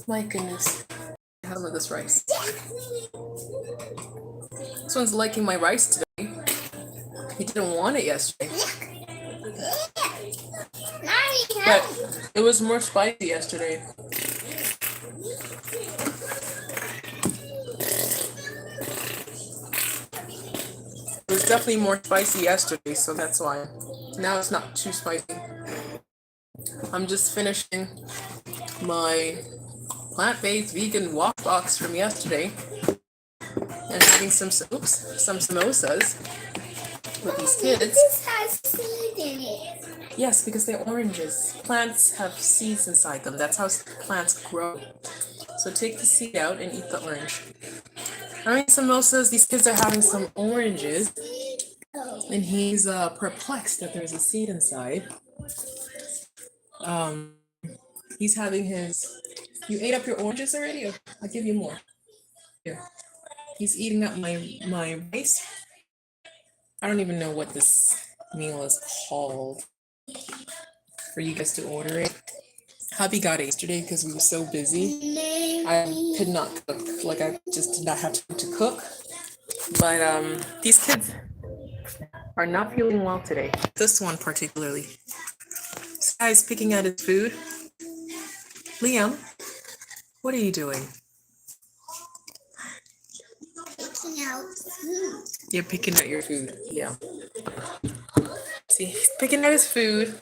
My goodness. Have some of this rice. This one's liking my rice today. He didn't want it yesterday. But it was more spicy yesterday. It was definitely more spicy yesterday, so that's why. Now it's not too spicy. I'm just finishing my plant-based vegan walk box from yesterday and having some samosas with these kids. This has seed in it. Yes, because they're oranges. Plants have seeds inside them. That's how plants grow. So take the seed out and eat the orange. Having samosas, these kids are having some oranges, and he's perplexed that there's a seed inside. He's having his. You ate up your oranges already? Or I'll give you more. Here. He's eating up my rice. I don't even know what this meal is called for you guys to order it. Hubby got it yesterday because we were so busy. I could not cook. Like, I just did not have time to cook. But these kids are not feeling well today. This one particularly. This guy's picking at his food. Liam, what are you doing? Picking out food. You're picking at your food. Yeah. See, he's picking at his food.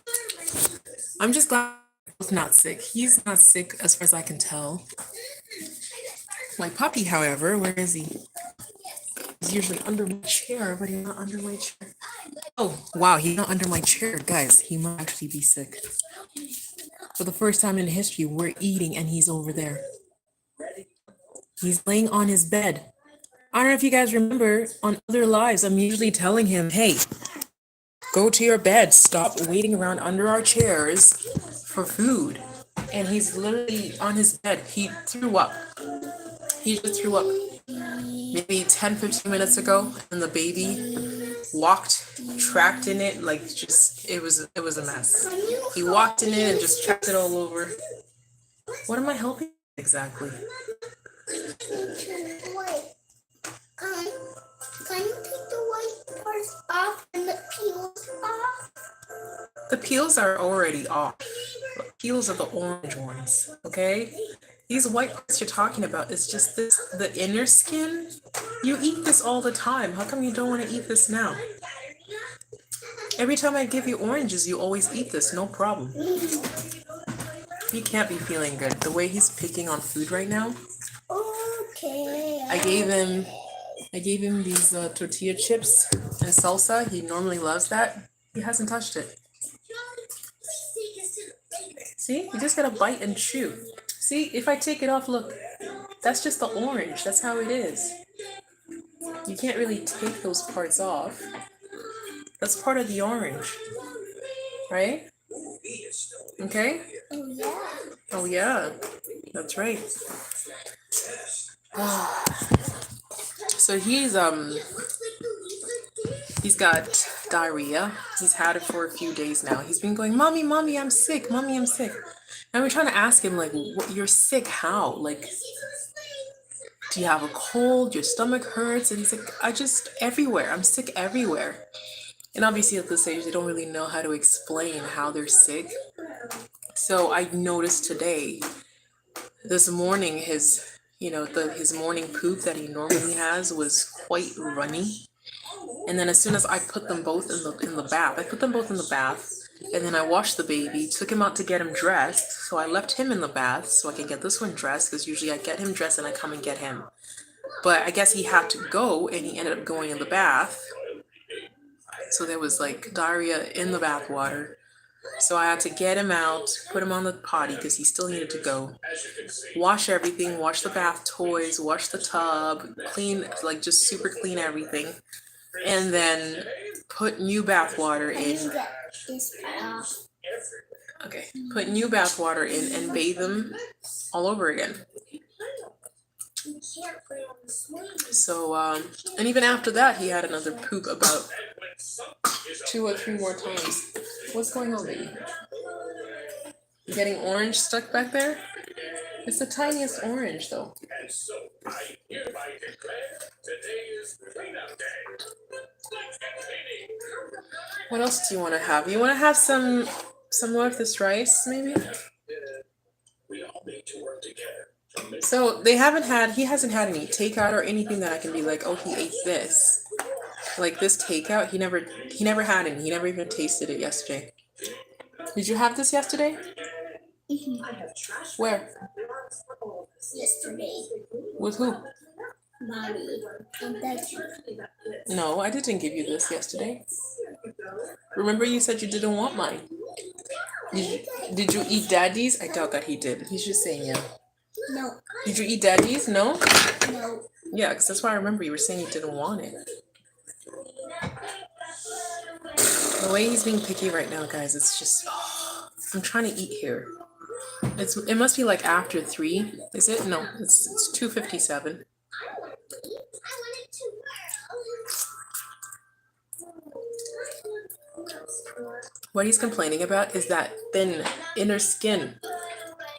I'm just glad he's not sick. He's not sick as far as I can tell. My puppy, however, where is he? He's usually under my chair, but he's not under my chair. Oh, wow, he's not under my chair. Guys, he might actually be sick. For the first time in history, we're eating and he's over there. He's laying on his bed. I don't know if you guys remember on other lives, I'm usually telling him, hey, go to your bed. Stop waiting around under our chairs for food. And he's literally on his bed. He threw up. He just threw up maybe 10, 15 minutes ago. And the baby walked, tracked in it, like just, it was a mess. He walked in it and just tracked it all over. What am I helping exactly? Can you take the white parts off and the peels off? The peels are already off. The peels are the orange ones, okay? These white parts you're talking about is just this, the inner skin. You eat this all the time. How come you don't want to eat this now? Every time I give you oranges, you always eat this, no problem. He can't be feeling good. The way he's picking on food right now. Okay. I gave him these tortilla chips and salsa. He normally loves that. He hasn't touched it. See, you just gotta bite and chew. See, if I take it off, look, that's just the orange. That's how it is. You can't really take those parts off. That's part of the orange, right? Okay? Oh, yeah. Oh yeah, that's right. So he's got diarrhea. He's had it for a few days now. He's been going, mommy, mommy, I'm sick. Mommy, I'm sick. And we're trying to ask him, like, you're sick how? Like, do you have a cold? Your stomach hurts? And he's like, everywhere. I'm sick everywhere. And obviously at this age, they don't really know how to explain how they're sick. So I noticed today, this morning, his morning poop that he normally has was quite runny. And then as soon as I put them both in the bath, and then I washed the baby, took him out to get him dressed. So I left him in the bath so I can get this one dressed, because usually I get him dressed and I come and get him. But I guess he had to go, and he ended up going in the bath. So there was like diarrhea in the bath water. So I had to get him out, put him on the potty because he still needed to go. Wash everything, wash the bath toys, wash the tub, clean, like just super clean everything. And then put new bath water in. Okay, put new bath water in and bathe him all over again. So, and even after that, he had another poop about 2 or 3 more times. What's going on, baby? You getting orange stuck back there? It's the tiniest orange though. And so I hereby declare today is cleanup day. Let's get cleaning. What else do you want to have? You want to have some more of this rice, maybe? We all need to work together. So he hasn't had any takeout or anything that I can be like, oh, he ate this. Like this takeout, he never had any. He never even tasted it yesterday. Did you have this yesterday? Where? Yesterday. With who? Mommy. And Daddy. No, I didn't give you this yesterday. Remember you said you didn't want mine. Did you eat Daddy's? I doubt that he did. He's just saying yeah. No. Did you eat Daddy's? No? No. Yeah, because that's why I remember you were saying you didn't want it. The way he's being picky right now, guys, it's just... I'm trying to eat here. It must be like after 3. Is it? No, it's 2:57. What he's complaining about is that thin inner skin.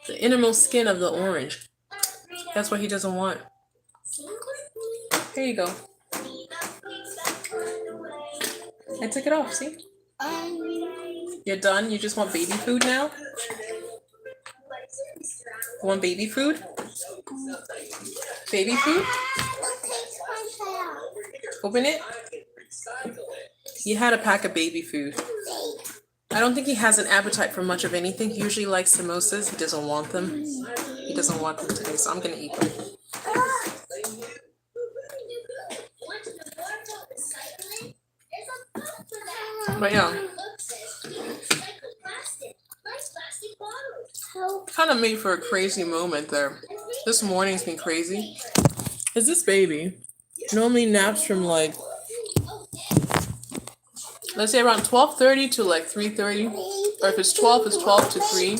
The innermost skin of the orange. That's what he doesn't want. Here you go. I took it off, see? You're done? You just want baby food now? You want baby food? Baby food? Open it. He had a pack of baby food. I don't think he has an appetite for much of anything. He usually likes samosas. He doesn't want them. He doesn't want them today, so I'm gonna eat them. But yeah. Kind of made for a crazy moment there. This morning's been crazy. Is this baby normally naps from like, let's say around 12:30 to like 3:30, or if it's 12, it's 12 to 3.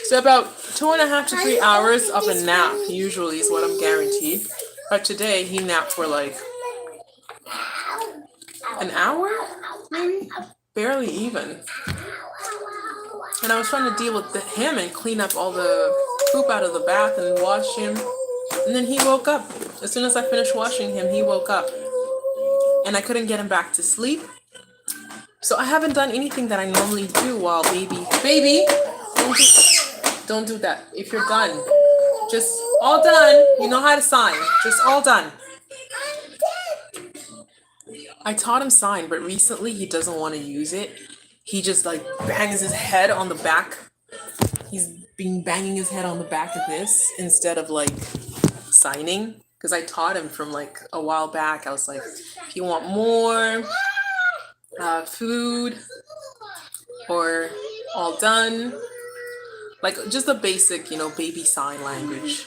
So about 2.5 to 3 hours of a nap usually is what I'm guaranteed. But today he napped for like an hour, maybe, barely even. And I was trying to deal with him and clean up all the poop out of the bath and wash him. And then he woke up. As soon as I finished washing him, he woke up. And I couldn't get him back to sleep. So I haven't done anything that I normally do while baby, don't do that. If you're done, just all done. You know how to sign. Just all done. I taught him sign, but recently he doesn't want to use it. He just like bangs his head on the back. He's been banging his head on the back of this instead of like signing. Because I taught him from like a while back. I was like, if you want more food or all done, like just the basic, baby sign language.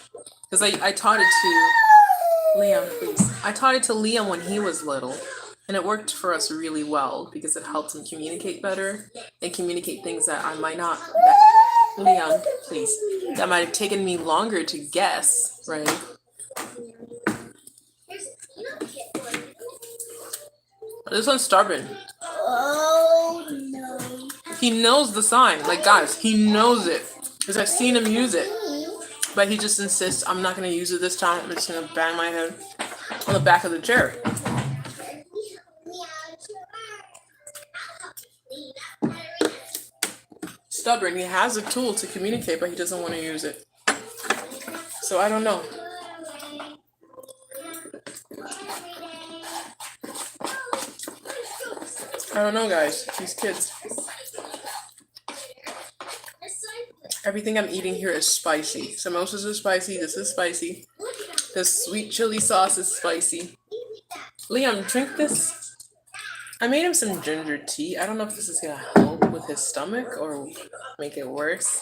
Because I taught it to Liam, please. I taught it to Liam when he was little. And it worked for us really well because it helped him communicate better and communicate things that I might not, Liam, please, that might have taken me longer to guess, right? This one's stubborn. Oh no. He knows the sign. Like, guys, he knows it. Because I've seen him use it. But he just insists, I'm not going to use it this time. I'm just going to bang my head on the back of the chair. Stubborn. He has a tool to communicate, but he doesn't want to use it. So I don't know. I don't know, guys. These kids. Everything I'm eating here is spicy. Samosas are spicy. This is spicy. The sweet chili sauce is spicy. Liam, drink this. I made him some ginger tea. I don't know if this is going to help with his stomach or make it worse.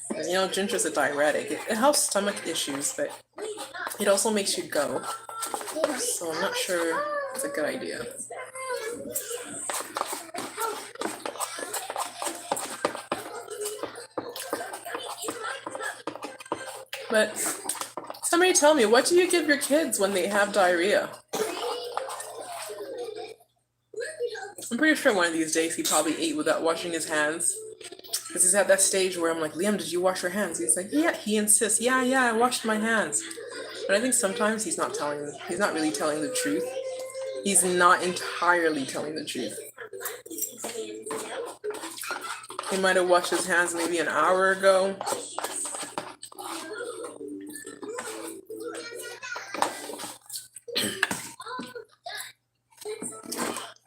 Because, ginger's a diuretic. It helps stomach issues, but it also makes you go. So I'm not sure it's a good idea. But somebody tell me, what do you give your kids when they have diarrhea? I'm pretty sure one of these days he probably ate without washing his hands. Because he's at that stage where I'm like, Liam, did you wash your hands? He's like, yeah. He insists, yeah, I washed my hands. But I think sometimes he's not really telling the truth. He's not entirely telling the truth. He might have washed his hands maybe an hour ago.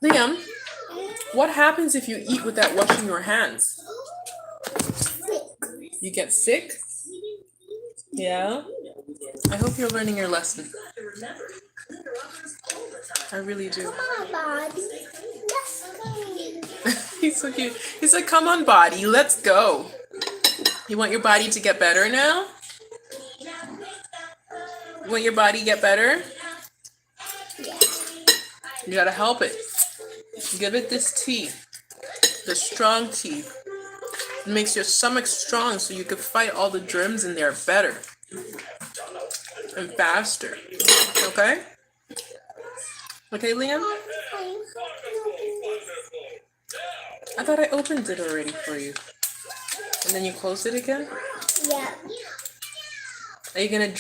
Liam, what happens if you eat without washing your hands? You get sick? Yeah? I hope you're learning your lesson. I really do. Come on, Bobby. Let's go. He's so cute. He's like, come on, body, let's go. You want your body to get better now? You want your body to get better? Yeah. You gotta help it. Give it this tea. The strong tea. It makes your stomach strong so you can fight all the germs in there better. And faster. Okay? Okay, Liam? I thought I opened it already for you. And then you closed it again? Yeah. Are you gonna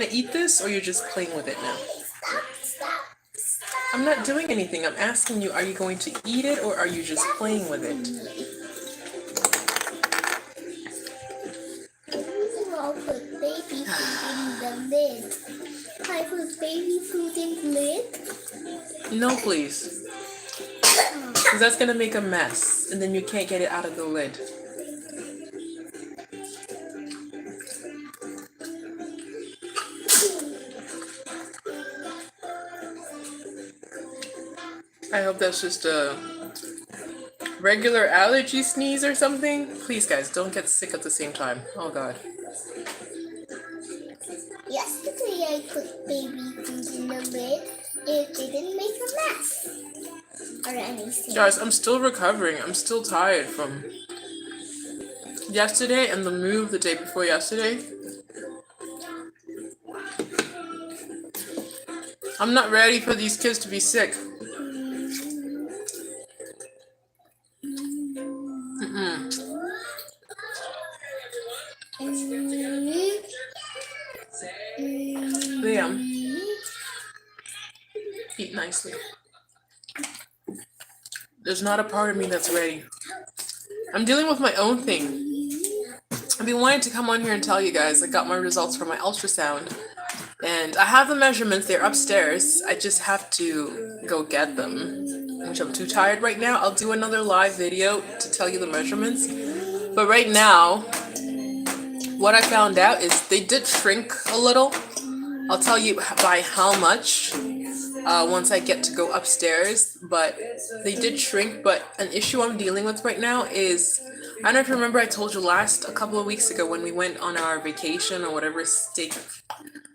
eat this, or you're just playing with it now? Stop. I'm not doing anything. I'm asking you, are you going to eat it, or are you just playing with it? I'll put baby food in the lid. I put baby food in the lid. No, please. Because that's gonna make a mess, and then you can't get it out of the lid. I hope that's just a regular allergy sneeze or something. Please, guys, don't get sick at the same time. Oh, God. Yesterday I put baby food in the lid. It didn't make a mess. Or anything. Guys, I'm still recovering. I'm still tired from yesterday and the move the day before yesterday. I'm not ready for these kids to be sick. Liam, eat nicely. There's not a part of me that's ready. I'm dealing with my own thing. I've been wanting to come on here and tell you guys I got my results from my ultrasound. And I have the measurements, they're upstairs. I just have to go get them, which I'm too tired right now. I'll do another live video to tell you the measurements. But right now, what I found out is they did shrink a little. I'll tell you by how much once I get to go upstairs. But they did shrink. But an issue I'm dealing with right now is, I don't know if you remember, I told you a couple of weeks ago when we went on our vacation or whatever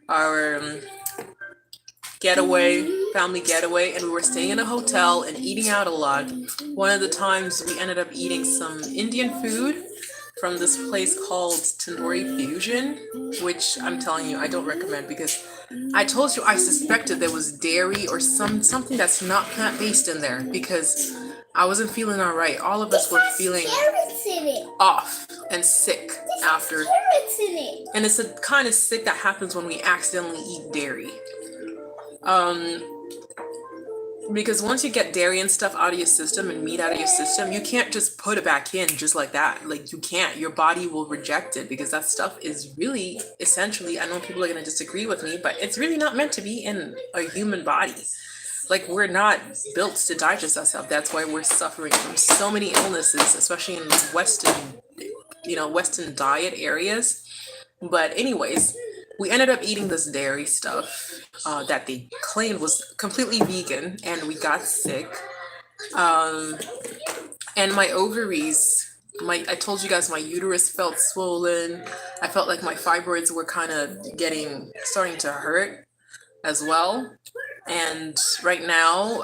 our family getaway, and we were staying in a hotel and eating out a lot. One of the times we ended up eating some Indian food from this place called Tandoori Fusion, which I'm telling you, I don't recommend, because I told you I suspected there was dairy or something that's not plant-based in there, because I wasn't feeling all right. All of us were feeling Carrots in it. off and sick after. Carrots in it. And it's a kind of sick that happens when we accidentally eat dairy. Because once you get dairy and stuff out of your system and meat out of your system, you can't just put it back in just like that. Like, you can't. Your body will reject it, because that stuff is really, essentially, I know people are going to disagree with me, but it's really not meant to be in a human body. Like, we're not built to digest that stuff. That's why we're suffering from so many illnesses, especially in Western diet areas. But anyways, we ended up eating this dairy stuff that they claimed was completely vegan, and we got sick. And my ovaries, I told you guys my uterus felt swollen. I felt like my fibroids were kind of starting to hurt as well. And right now,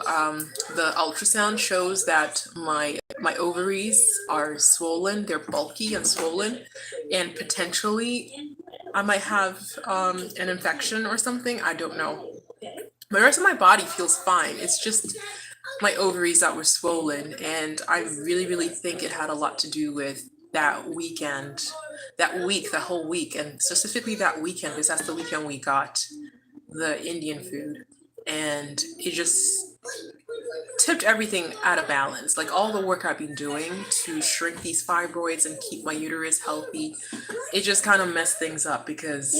the ultrasound shows that my ovaries are swollen. They're bulky and swollen, and potentially I might have an infection or something. I don't know. The rest of my body feels fine. It's just my ovaries that were swollen, and I really, really think it had a lot to do with that weekend, that week, the whole week, and specifically that weekend, because that's the weekend we got the Indian food. And it just tipped everything out of balance. Like all the work I've been doing to shrink these fibroids and keep my uterus healthy, it just kind of messed things up because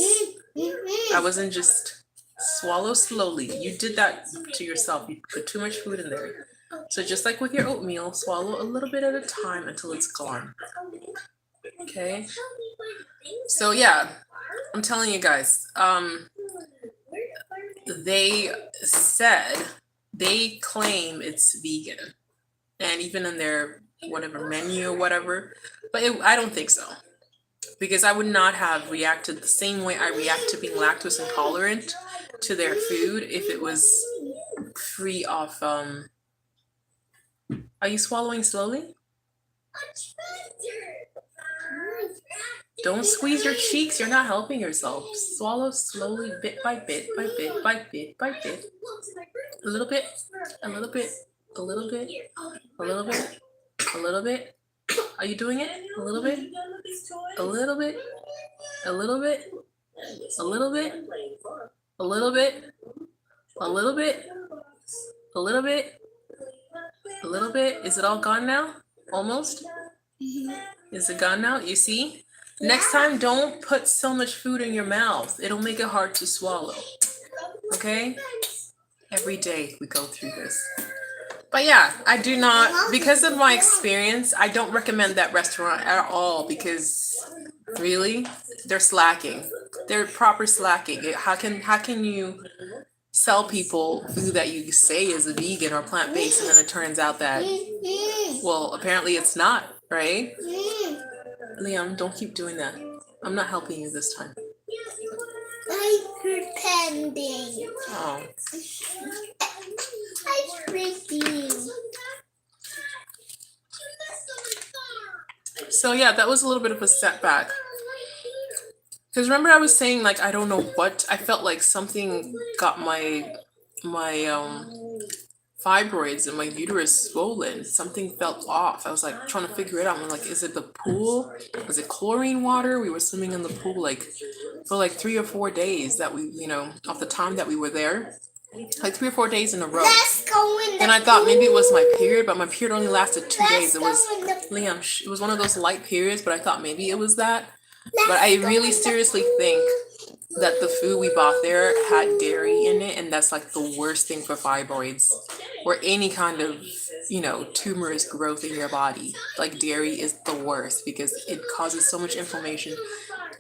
I wasn't just swallow slowly. You did that to yourself. You put too much food in there. So just like with your oatmeal, swallow a little bit at a time until it's gone. Okay? So yeah, I'm telling you guys, they said, they claim it's vegan, and even in their whatever menu or whatever, but I don't think so, because I would not have reacted the same way I react to being lactose intolerant to their food if it was free of Are you swallowing slowly? Don't squeeze your cheeks. You're not helping yourself. Swallow slowly, bit by bit, by bit, by bit, by bit. A little bit, a little bit, a little bit, a little bit, a little bit. Are you doing it? A little bit, a little bit, a little bit, a little bit, a little bit, a little bit, a little bit, a little bit. Is it all gone now? Almost? Is it gone now? You see? Next time, don't put so much food in your mouth. It'll make it hard to swallow. Okay? Every day we go through this. But yeah, I do not, because of my experience, I don't recommend that restaurant at all because really, they're slacking. They're proper slacking. How can you sell people food that you say is a vegan or plant-based and then it turns out that, well, apparently it's not, right? Liam, don't keep doing that. I'm not helping you this time. I'm pretending. Oh. I tricked you. So yeah, that was a little bit of a setback. Because remember I was saying like I don't know what, I felt like something got my fibroids and my uterus swollen. Something felt off. I was like trying to figure it out. I'm like, is it the pool? Was it chlorine water? We were swimming in the pool like for like 3 or 4 days that we, off the time that we were there. Like 3 or 4 days in a row. Let's go in the And I thought maybe it was my pool. period, but my period only lasted 2 days. It was, Let's go in the Liam, it was one of those light periods, but I thought maybe it was that. Let's But I go really in the seriously think that the food we bought there had dairy in it, and that's like the worst thing for fibroids or any kind of, tumorous growth in your body. Like dairy is the worst because it causes so much inflammation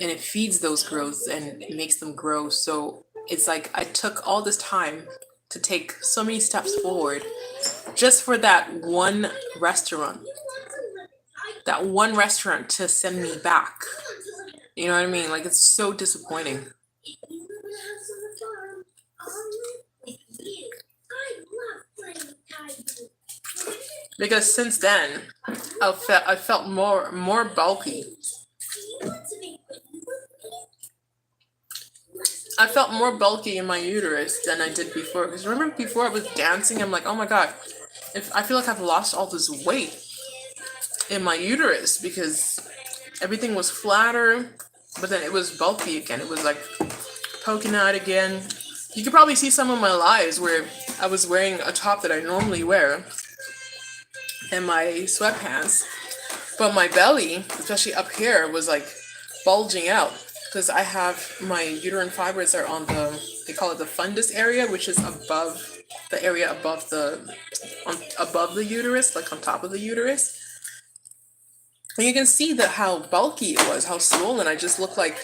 and it feeds those growths and it makes them grow. So it's like I took all this time to take so many steps forward just for that one restaurant to send me back. You know what I mean? Like it's so disappointing. Because since then, I felt more bulky. I felt more bulky in my uterus than I did before. Because remember before I was dancing, I'm like, oh my god, I feel like I've lost all this weight in my uterus because everything was flatter, but then it was bulky again. It was like poking out again. You could probably see some of my lives where I was wearing a top that I normally wear and my sweatpants, but my belly, especially up here, was like bulging out because I have my uterine fibroids are on they call it the fundus area, which is above the area above the uterus, like on top of the uterus. And you can see how bulky it was, how swollen. I just looked like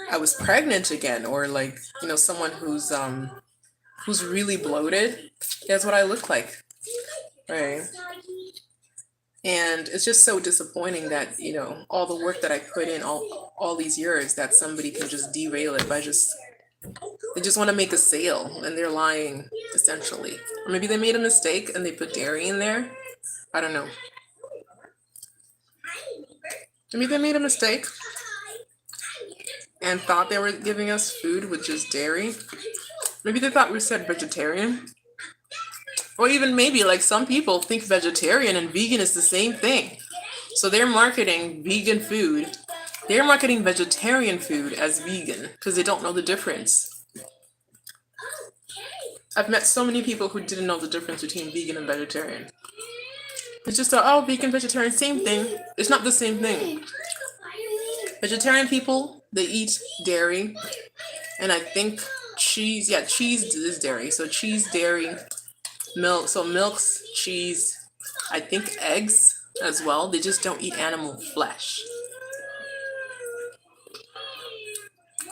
I was pregnant again, or like, someone who's really bloated. That's what I look like. Right. And it's just so disappointing that, all the work that I put in all these years, that somebody can just derail it by they just want to make a sale and they're lying, essentially. Or maybe they made a mistake and they put dairy in there. I don't know. Maybe they made a mistake and thought they were giving us food with just dairy. Maybe they thought we said vegetarian. Or even maybe like some people think vegetarian and vegan is the same thing. So they're marketing vegan food. They're marketing vegetarian food as vegan because they don't know the difference. I've met so many people who didn't know the difference between vegan and vegetarian. It's just thought, oh, vegan, vegetarian, same thing. It's not the same thing. Vegetarian people, they eat dairy, and I think cheese. Yeah, cheese is dairy. So cheese, dairy, milk. So milks, cheese, I think eggs as well. They just don't eat animal flesh.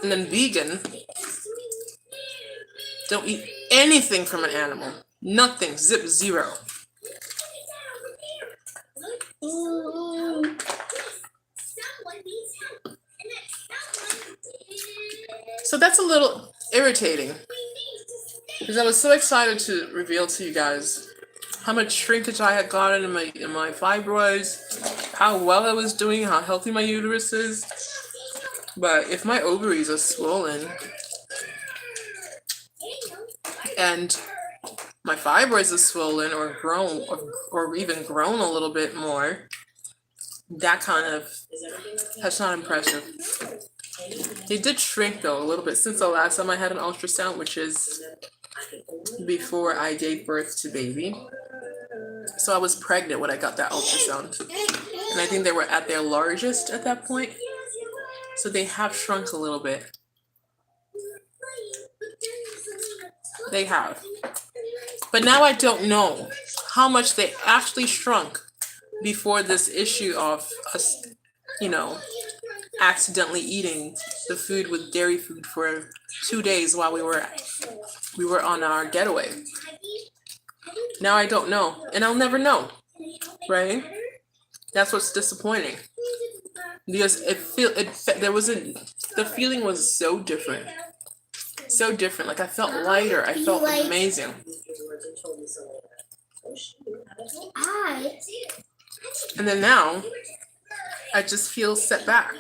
And then vegan don't eat anything from an animal. Nothing. Zip, zero. So that's a little irritating because I was so excited to reveal to you guys how much shrinkage I had gotten in my fibroids, how well I was doing, how healthy my uterus is. But if my ovaries are swollen and my fibroids are swollen or grown or even grown a little bit more, that's not impressive. They did shrink though a little bit since the last time I had an ultrasound, which is before I gave birth to baby. So I was pregnant when I got that ultrasound. And I think they were at their largest at that point. So they have shrunk a little bit. They have. But now I don't know how much they actually shrunk before this issue of us, accidentally eating the food with dairy food for 2 days while we were on our getaway. Now I don't know, and I'll never know, right? That's what's disappointing. Because the feeling was so different. So different. Like I felt lighter. I felt amazing. And then now I just feel set back.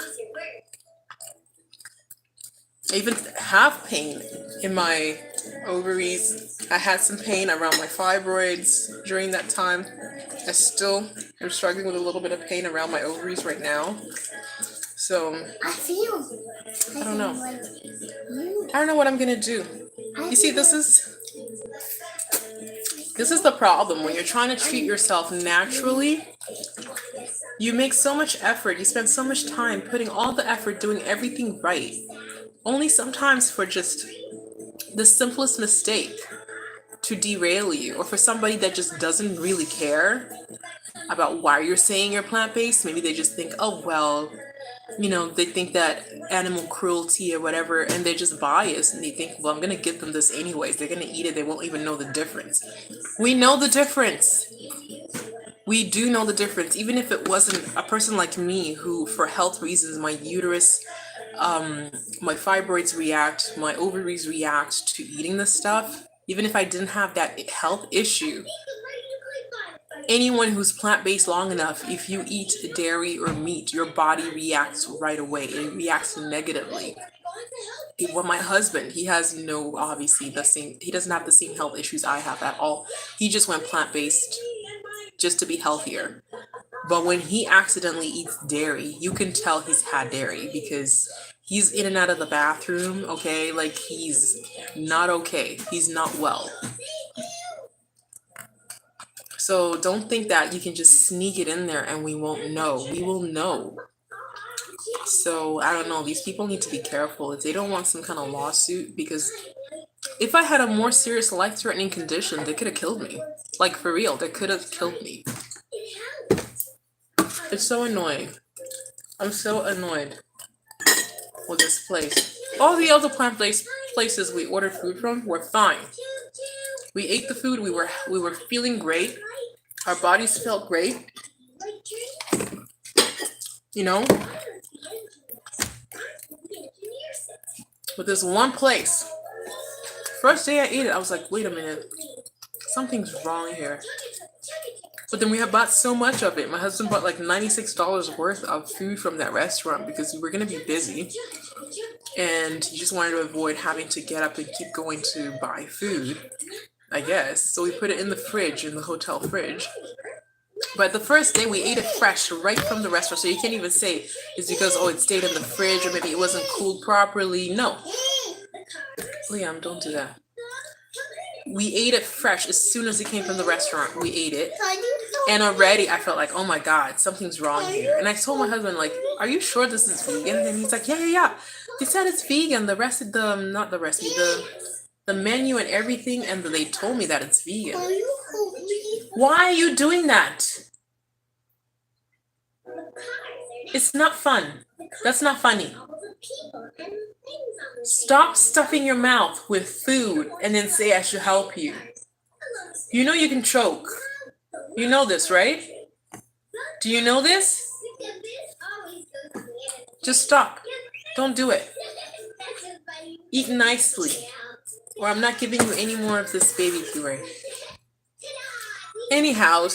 I even have pain in my ovaries. I had some pain around my fibroids during that time. I still am struggling with a little bit of pain around my ovaries right now. So I don't know. I don't know what I'm gonna do. You see, this is the problem when you're trying to treat yourself naturally. You make so much effort. You spend so much time putting all the effort doing everything right. Only sometimes for just the simplest mistake to derail you, or for somebody that just doesn't really care about why you're saying you're plant-based. Maybe they just think, oh, well, they think that animal cruelty or whatever, and they're just biased and they think, well, I'm going to give them this anyways. They're going to eat it. They won't even know the difference. We know the difference. We do know the difference. Even if it wasn't a person like me who, for health reasons, my uterus, my fibroids react, my ovaries react to eating this stuff. Even if I didn't have that health issue, anyone who's plant-based long enough, if you eat dairy or meat, your body reacts right away. It reacts negatively. Well, my husband, he has he doesn't have the same health issues I have at all. He just went plant-based just to be healthier. But when he accidentally eats dairy, you can tell he's had dairy because he's in and out of the bathroom, okay? Like he's not okay. He's not well. So don't think that you can just sneak it in there and we won't know. We will know. So I don't know. These people need to be careful if they don't want some kind of lawsuit, because if I had a more serious life-threatening condition, they could have killed me. Like for real, they could have killed me. It's so annoying. I'm so annoyed with this place. All the other plant-based places we ordered food from were fine. We ate the food. We were feeling great. Our bodies felt great. But there's one place. First day I ate it, I was like, wait a minute. Something's wrong here. But then we had bought so much of it. My husband bought like $96 worth of food from that restaurant because we were going to be busy. And he just wanted to avoid having to get up and keep going to buy food, I guess. So we put it in the fridge, in the hotel fridge. But the first day we ate it fresh right from the restaurant, so you can't even say it's because oh it stayed in the fridge or maybe it wasn't cooled properly. No, Liam, don't do that. We ate it fresh as soon as it came from the restaurant. We ate it, and already I felt like, oh my god, something's wrong here. And I told my husband like, are you sure this is vegan? And he's like, yeah. They said it's vegan. The rest of the not the recipe, the menu and everything, and they told me that it's vegan. Why are you doing that? It's not fun. That's not funny. Stop stuffing your mouth with food and then say I should help you. You know you can choke. You know this, right? Do you know this? Just stop. Don't do it. Eat nicely, or I'm not giving you any more of this baby puree. Anyhow,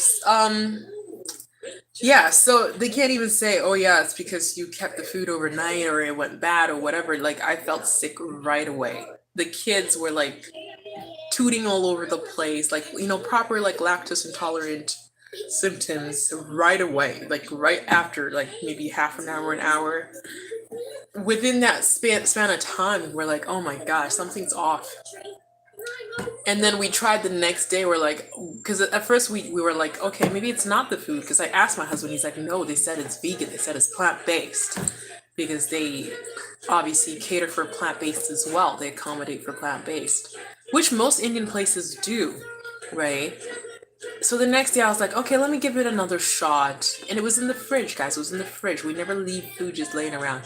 yeah, so they can't even say, oh yeah, it's because you kept the food overnight or it went bad or whatever. Like I felt sick right away. The kids were like tooting all over the place, like, you know, proper like lactose intolerant symptoms right away, like right after like maybe half an hour. Within that span of time, we're like, oh my gosh, something's off. And then we tried the next day. We're like, because at first we were like, okay, maybe it's not the food. Because I asked my husband, he's like, no, they said it's vegan. They said it's plant-based. Because they obviously cater for plant-based as well. They accommodate for plant-based, which most Indian places do, right? So the next day I was like, okay, let me give it another shot. And it was in the fridge, guys. It was in the fridge. We never leave food just laying around.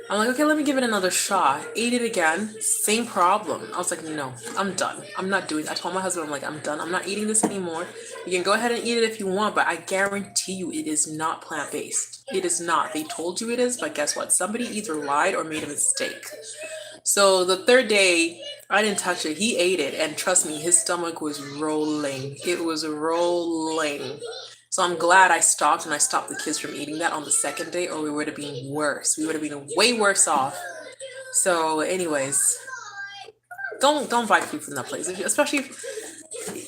I'm like, okay, let me give it another shot. Ate it again. Same problem. I was like, no, I'm done. I'm not doing it. I told my husband, I'm like, I'm done. I'm not eating this anymore. You can go ahead and eat it if you want, but I guarantee you it is not plant-based. It is not. They told you it is, but guess what? Somebody either lied or made a mistake. So the third day, I didn't touch it. He ate it, and trust me, his stomach was rolling. It was rolling. So I'm glad I stopped, and I stopped the kids from eating that on the second day, or we would have been worse. We would have been way worse off. So anyways, don't buy food from that place, especially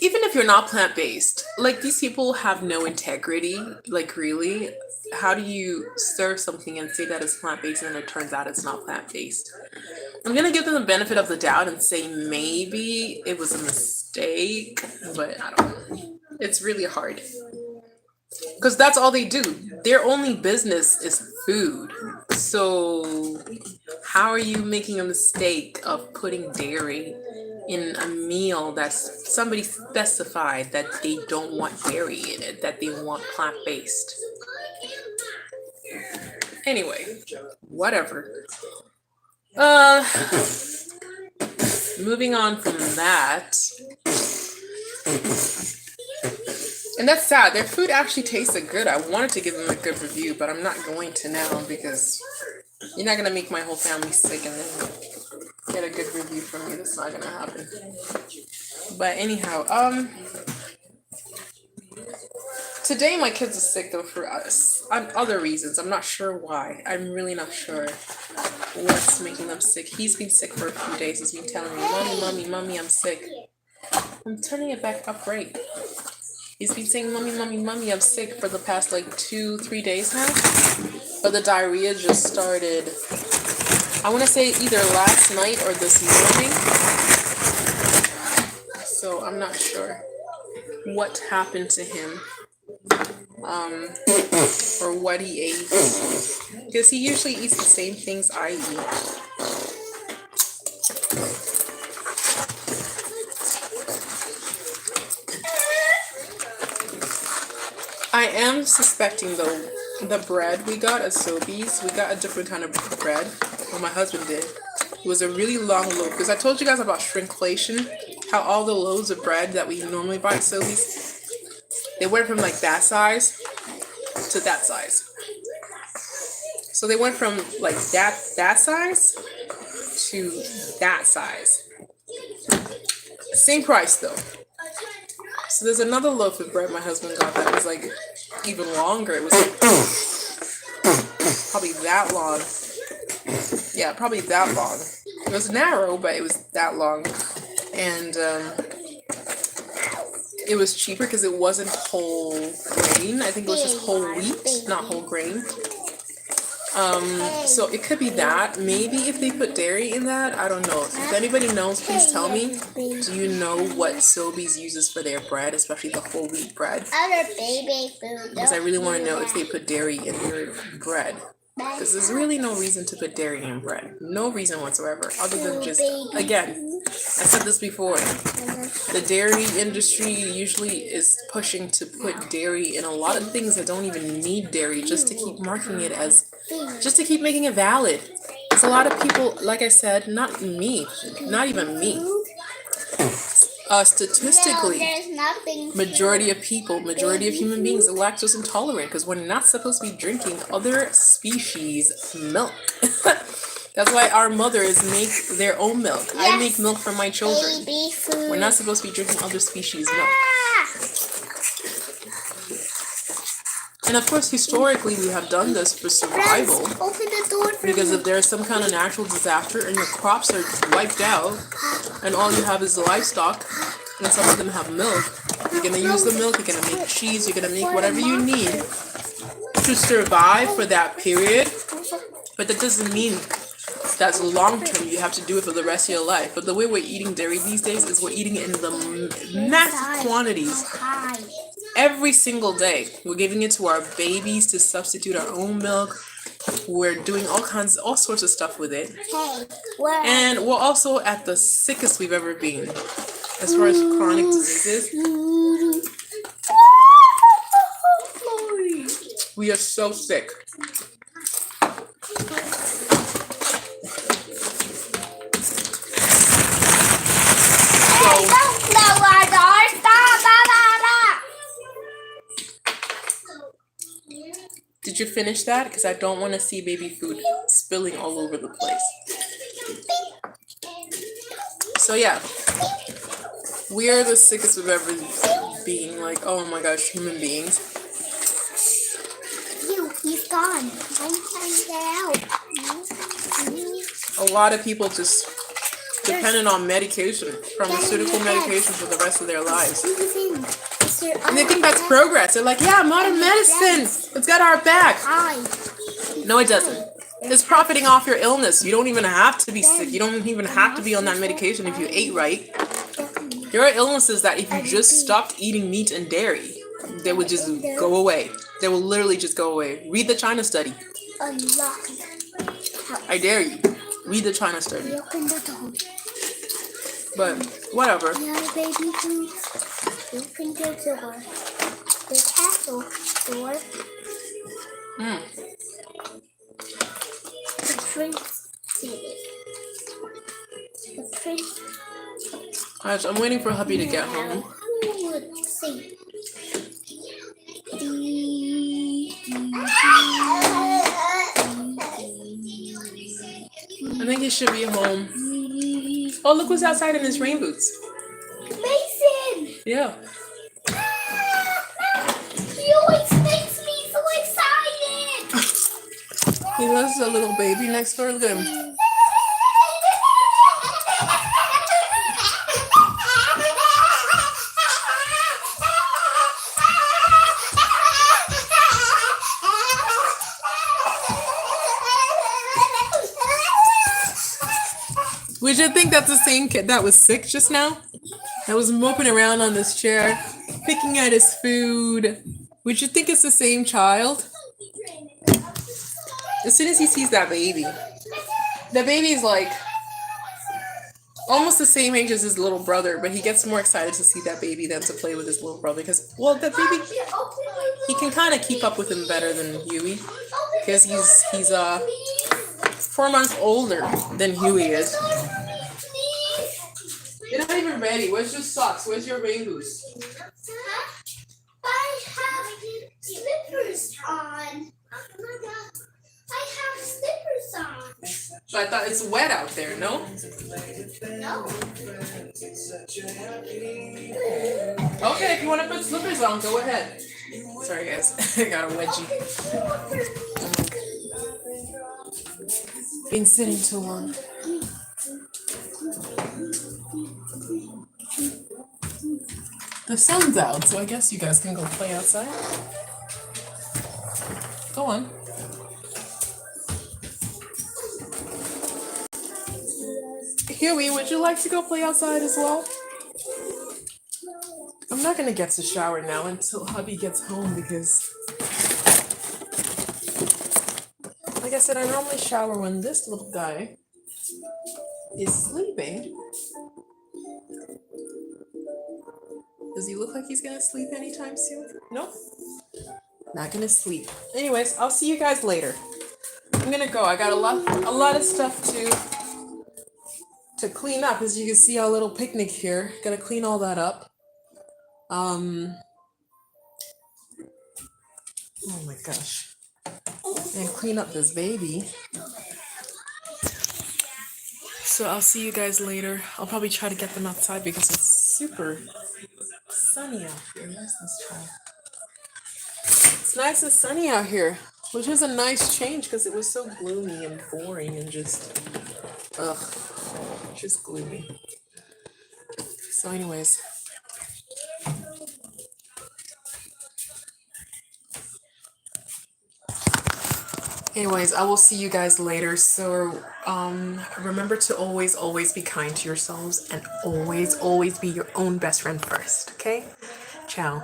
even if you're not plant-based. Like, these people have no integrity. Like, really, how do you serve something and say that it's plant-based and then it turns out it's not plant-based? I'm gonna give them the benefit of the doubt and say maybe it was a mistake, but I don't know. It's really hard. Because that's all they do. Their only business is food. So how are you making a mistake of putting dairy in a meal that's somebody specified that they don't want dairy in it, that they want plant-based? Anyway, whatever. Moving on from that. And that's sad. Their food actually tasted good. I wanted to give them a good review, but I'm not going to now because you're not going to make my whole family sick and then get a good review from me. That's not going to happen. But anyhow, today my kids are sick though for us. Other reasons. I'm not sure why. I'm really not sure what's making them sick. He's been sick for a few days. He's been telling me, Mommy, I'm sick. I'm turning it back up right. He's been saying, Mommy, I'm sick for the past like 2-3 days now. But the diarrhea just started, I want to say either last night or this morning. So I'm not sure what happened to him. Or what he ate. Because he usually eats the same things I eat. I am suspecting though, the bread we got at Sobeys, we got a different kind of bread. Well, my husband did. It was a really long loaf. Because I told you guys about shrinkflation, how all the loaves of bread that we normally buy at Sobeys, they went from like that size to that size. So they went from like that size to that size. Same price though. So there's another loaf of bread my husband got that was like even longer. It was like probably that long. Yeah, probably that long. It was narrow, but it was that long. And it was cheaper because it wasn't whole grain. I think it was just whole wheat, not whole grain. So it could be that. Maybe if they put dairy in that, I don't know. If anybody knows, please tell me. Do you know what Sobeys uses for their bread, especially the whole wheat bread? Other baby food. Because I really want to know if they put dairy in your bread. Because there's really no reason to put dairy in bread. No reason whatsoever. Other than just, again, I said this before. The dairy industry usually is pushing to put dairy in a lot of things that don't even need dairy, just to keep marking it as, just to keep making it valid. There's a lot of people, like I said, not me, not even me. Statistically, there's nothing. majority of people, majority of human beings are lactose intolerant because we're not supposed to be drinking other species milk. That's why our mothers make their own milk. I make milk for my children. Baby food. We're not supposed to be drinking other species milk. And of course, historically, we have done this for survival. Open the door for Because me. if there's some kind of natural disaster and your crops are wiped out, and all you have is livestock, and some of them have milk, you're gonna use the milk, you're gonna make cheese, you're gonna make whatever you need to survive for that period. But that doesn't mean that's long term. You have to do it for the rest of your life. But the way we're eating dairy these days is we're eating it in the massive quantities. Hi. Every single day, we're giving it to our babies to substitute our own milk. We're doing all sorts of stuff with it. Hey, where? And we're also at the sickest we've ever been as far as chronic diseases. We are so sick. Hey, don't blow our door. Stop. Did you finish that? Because I don't want to see baby food spilling all over the place. So yeah, we are the sickest we've ever been. Like, oh my gosh, human beings. He's gone. I'm trying to get out. A lot of people just dependent on medication, pharmaceutical medication for the rest of their lives. And they think that's progress. They're like, yeah, modern medicine, it's got our back. Hi. No, it doesn't. It's profiting off your illness. You don't even have to be sick. You don't even have to be on that medication if you ate right. There are illnesses that if you just stopped eating meat and dairy, they would just go away. They will literally just go away. Read the China study. I dare you. Read the China study. Open the door. But whatever. Yeah, baby food. Open the door. The castle door. The prince did it. The prince. Alright, so I'm waiting for hubby to get home. Who would sing? I think he should be home. Oh, look who's outside in his rain boots. Mason! Yeah. He always makes me so excited! He loves a little baby next door. Look at him. Would you think that's the same kid that was sick just now? That was moping around on this chair, picking at his food. Would you think it's the same child? As soon as he sees that baby, the baby's like almost the same age as his little brother, but he gets more excited to see that baby than to play with his little brother because, well, that baby, he can kind of keep up with him better than Huey because he's 4 months older than Huey is. You're not even ready. Where's your socks? Where's your rain boots? I have slippers on. I have slippers on. So I thought it's wet out there, no? No. Okay, if you want to put slippers on, go ahead. Sorry guys, I got a wedgie. Been sitting too long. The sun's out, so I guess you guys can go play outside. Go on. Huey, would you like to go play outside as well? I'm not gonna get to shower now until hubby gets home because, like I said, I normally shower when this little guy is sleeping. Does he look like he's gonna sleep anytime soon? Nope. Not gonna sleep. Anyways, I'll see you guys later. I'm gonna go. I got a lot of stuff to clean up. As you can see, our little picnic here. Gotta clean all that up. Oh my gosh. And clean up this baby. So I'll see you guys later. I'll probably try to get them outside because it's super sunny out here. Where's this child? It's nice and sunny out here, which is a nice change because it was so gloomy and boring and just gloomy. So anyways, I will see you guys later. So remember to always be kind to yourselves and always be your own best friend first. Okay? Ciao.